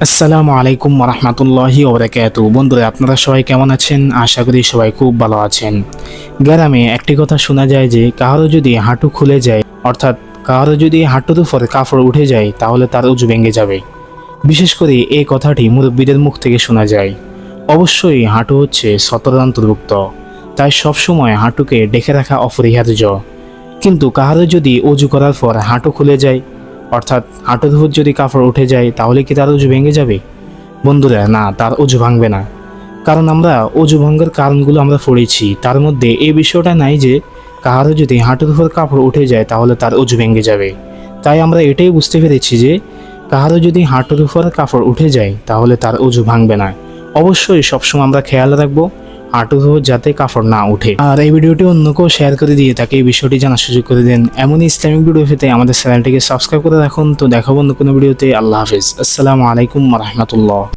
আসসালামু আলাইকুম রহমতুল্লাহি ওবরাকাতু। বন্ধুরা, আপনারা সবাই কেমন আছেন? আশা করি সবাই খুব ভালো আছেন। গ্রামে একটি কথা শোনা যায় যে কারো যদি হাঁটু খুলে যায়, অর্থাৎ কারো যদি হাঁটুর উপর কাপড় উঠে যায়, তাহলে তার অজু ভেঙে যাবে। বিশেষ করে এই কথাটি মুরব্বীদের মুখ থেকে শোনা যায়। অবশ্যই হাঁটু হচ্ছে সতরের অন্তর্ভুক্ত, তাই সবসময় হাঁটুকে ডেকে রাখা অপরিহার্য। কিন্তু কাহারও যদি অজু করার পর হাঁটু খুলে যায়, অর্থাৎ হাঁটুর উপর যদি কাপড় উঠে যায়, তাহলে কি তার অজু ভেঙে যাবে? বন্ধুরা, না, তার অজু ভাঙবে না। কারণ আমরা অজু ভঙ্গের কারণগুলো আমরা পড়েছি, তার মধ্যে এই বিষয়টা নাই যে কাহারও যদি হাঁটুর উপর কাপড় উঠে যায় তাহলে তার অজু ভেঙে যাবে। তাই আমরা এটাই বুঝতে পেরেছি যে কাহারও যদি হাঁটুর উপর কাপড় উঠে যায় তাহলে তার অজু ভাঙবে না। অবশ্যই সবসময় আমরা খেয়াল রাখবো হাঁটুর উপর যাতে কাপড় না উঠে। আর এই ভিডিওটি অন্যকেও শেয়ার করে দিয়ে তাকে এই বিষয়টি জানার সুযোগ করে দেন। এমনই ইসলামিক ভিডিও পেতে আমাদের চ্যানেলটিকে সাবস্ক্রাইব করে রাখুন। তো দেখাবো অন্য কোনো ভিডিওতে। আল্লাহ হাফিজ। আসসালামু আলাইকুম রহমতুল্লাহ।